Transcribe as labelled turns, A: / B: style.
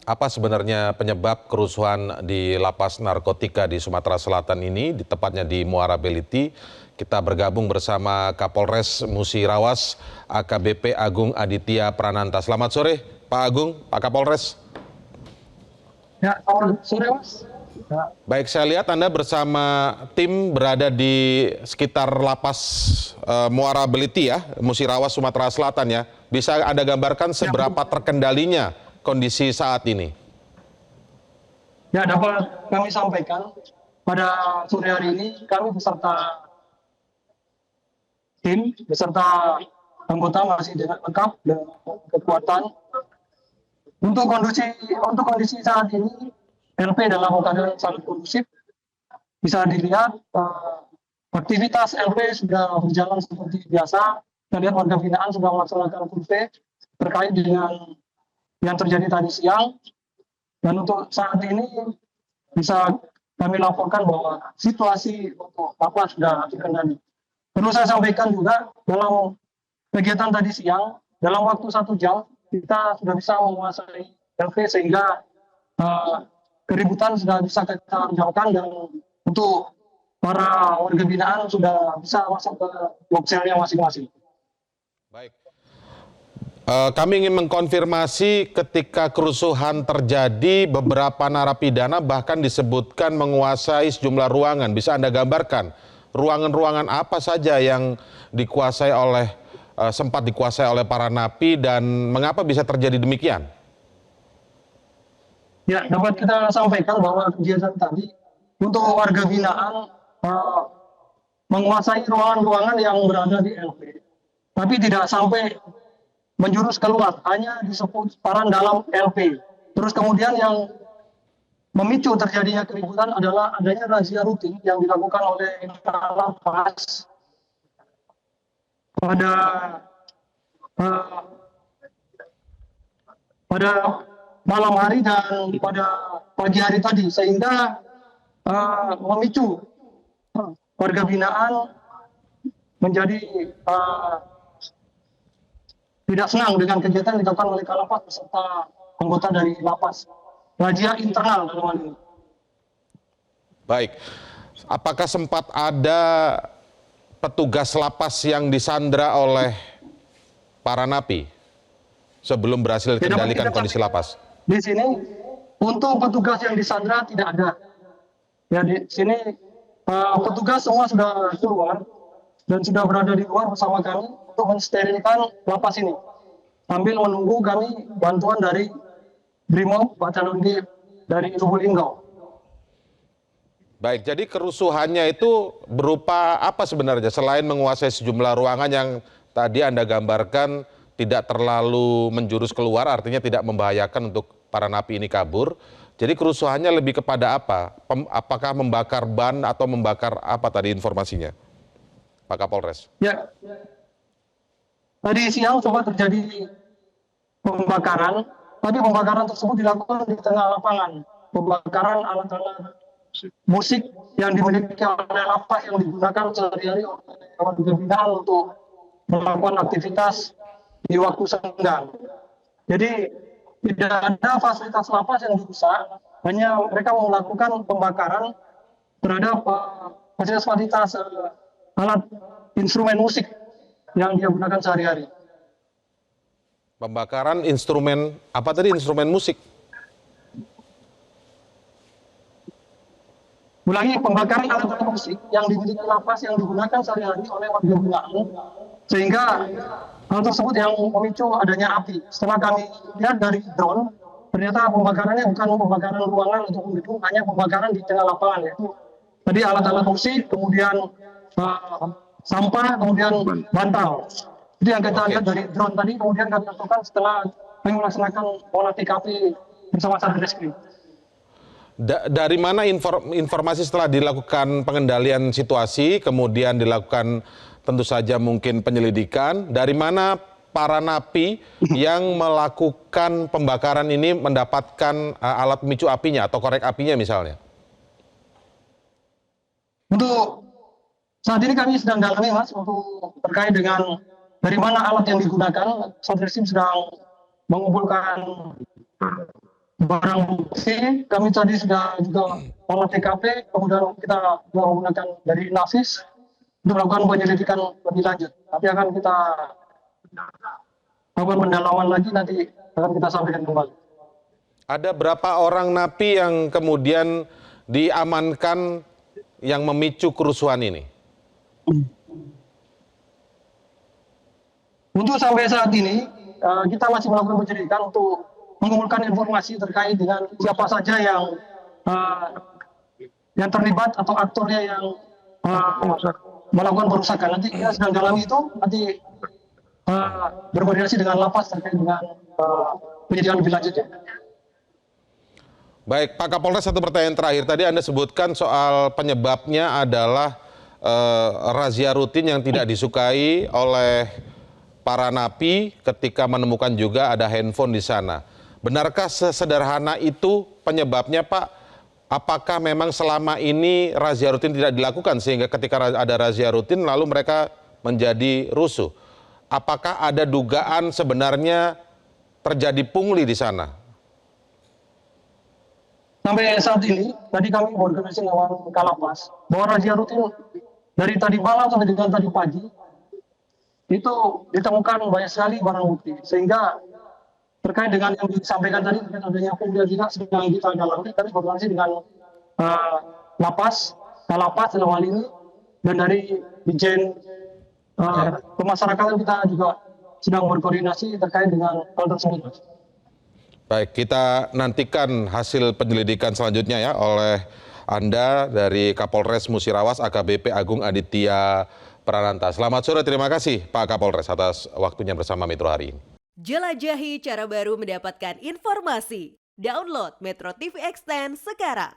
A: Apa sebenarnya penyebab kerusuhan di lapas narkotika di Sumatera Selatan ini, tepatnya di Muara Beliti? Kita bergabung bersama Kapolres Musirawas, AKBP Agung Aditya Prananta. Selamat sore, Pak Agung, Pak Kapolres.
B: Ya, selamat sore, Mas. Ya,
A: Baik, saya lihat Anda bersama tim berada di sekitar lapas Muara Beliti ya, Musirawas, Sumatera Selatan ya. Bisa Anda gambarkan seberapa terkendalinya kondisi saat ini?
B: ya, dapat kami sampaikan pada sore hari ini kami beserta tim, beserta anggota masih dengan lengkap dengan kekuatan. Untuk kondisi saat ini, LP dalam keadaan sangat kondusif. Bisa dilihat aktivitas LP sudah berjalan seperti biasa. Kita lihat warga binaan sudah melaksanakan survei terkait dengan yang terjadi tadi siang. Dan untuk saat ini bisa kami laporkan bahwa situasi untuk lapas sudah terkendali. Perlu saya sampaikan juga dalam kegiatan tadi siang, dalam waktu 1 jam kita sudah bisa menguasai LV sehingga keributan sudah bisa kita jauhkan dan untuk para warga binaan sudah bisa masuk ke blok selnya masing-masing.
A: Baik. Kami ingin mengkonfirmasi ketika kerusuhan terjadi beberapa narapidana bahkan disebutkan menguasai sejumlah ruangan. Bisa Anda gambarkan ruangan-ruangan apa saja yang sempat dikuasai oleh para napi dan mengapa bisa terjadi demikian?
B: Ya, dapat kita sampaikan bahwa kegiatan tadi untuk warga binaan menguasai ruangan-ruangan yang berada di LP, tapi tidak sampai menjurus keluar, hanya disebut separan dalam LP. Terus kemudian yang memicu terjadinya keributan adalah adanya razia rutin yang dilakukan oleh lapas pada uh, pada malam hari dan pada pagi hari tadi, sehingga memicu warga binaan menjadi tidak senang dengan kegiatan yang dilakukan oleh Kalapas beserta anggota dari lapas. Razia internal dalam hal ini.
A: Baik, apakah sempat ada petugas lapas yang disandra oleh para napi sebelum berhasil dikendalikan kondisi lapas?
B: Di sini untuk petugas yang disandra tidak ada. Ya, di sini petugas semua sudah keluar dan sudah berada di luar bersama kami untuk mensterilkan lapas ini. Sambil menunggu kami bantuan dari Brimob, Pak Calongi dari Lubuk Linggau.
A: Baik, jadi kerusuhannya itu berupa apa sebenarnya selain menguasai sejumlah ruangan yang tadi Anda gambarkan tidak terlalu menjurus keluar, artinya tidak membahayakan untuk para napi ini kabur. Jadi kerusuhannya lebih kepada apa? Apakah membakar ban atau membakar apa tadi informasinya, Pak Kapolres?
B: Ya, tadi siang sempat terjadi pembakaran, tapi pembakaran tersebut dilakukan di tengah lapangan. Pembakaran alat-alat musik yang dimiliki oleh lapas yang digunakan sehari-hari oleh warga binaan untuk melakukan aktivitas di waktu senggang. Jadi tidak ada fasilitas lapas yang dirusak, hanya mereka melakukan pembakaran terhadap fasilitas alat instrumen musik yang dia gunakan sehari-hari.
A: Pembakaran instrumen, apa tadi instrumen musik?
B: Ulangi, pembakaran alat-alat musik yang dimiliki lapas yang digunakan sehari-hari oleh warga binaan, sehingga hal tersebut yang memicu adanya api. Setelah kami lihat dari drone, ternyata pembakarannya bukan pembakaran ruangan atau gedung, hanya pembakaran di tengah lapangan, yaitu tadi alat-alat musik, kemudian sampah, kemudian bantal. Itu yang kita lihat dari drone tadi, kemudian kami lakukan setelah kami melaksanakan olah TKP bersama Satreskrim.
A: Dari mana informasi setelah dilakukan pengendalian situasi, kemudian dilakukan tentu saja mungkin penyelidikan, dari mana para napi yang melakukan pembakaran ini mendapatkan alat pemicu apinya atau korek apinya misalnya?
B: Untuk saat ini kami sedang dalami, Mas, untuk terkait dengan dari mana alat yang digunakan. Satreskrim sedang mengumpulkan barang bukti. Kami tadi sudah juga olah TKP, kemudian kita menggunakan dari Inavis untuk melakukan penyelidikan lebih lanjut. Tapi akan kita lakukan pendalaman lagi, nanti akan kita sampaikan kembali.
A: Ada berapa orang napi yang kemudian diamankan yang memicu kerusuhan ini?
B: Untuk sampai saat ini, kita masih melakukan penyelidikan untuk mengumpulkan informasi terkait dengan siapa saja yang terlibat atau aktornya yang melakukan perusakan. Nanti kita sedang dalami itu, nanti berkoordinasi dengan lapas terkait dengan penyidikan lebih lanjutnya.
A: Baik, Pak Kapolres, satu pertanyaan terakhir. Tadi Anda sebutkan soal penyebabnya adalah razia rutin yang tidak disukai oleh para napi ketika menemukan juga ada handphone di sana. Benarkah sesederhana itu penyebabnya, Pak? Apakah memang selama ini razia rutin tidak dilakukan sehingga ketika ada razia rutin lalu mereka menjadi rusuh? Apakah ada dugaan sebenarnya terjadi pungli di sana?
B: Sampai saat ini, tadi kami berkoordinasi dengan Kalapas, bahwa razia rutin dari tadi malam sampai dengan tadi pagi, itu ditemukan banyak sekali barang bukti. Sehingga terkait dengan yang disampaikan tadi, terkait adanya pungli tidak sedang kita dalami, kami berkoordinasi dengan Lapas, Kalapas dalam hal ini, dan dari Dijen Pemasyarakatan kita juga sedang berkoordinasi terkait dengan hal tersebut.
A: Baik, kita nantikan hasil penyelidikan selanjutnya ya oleh Anda dari Kapolres Musirawas AKBP Agung Aditya Prananta. Selamat sore, terima kasih Pak Kapolres atas waktunya bersama Metro hari ini.
C: Jelajahi cara baru mendapatkan informasi. Download Metro TV Extend sekarang.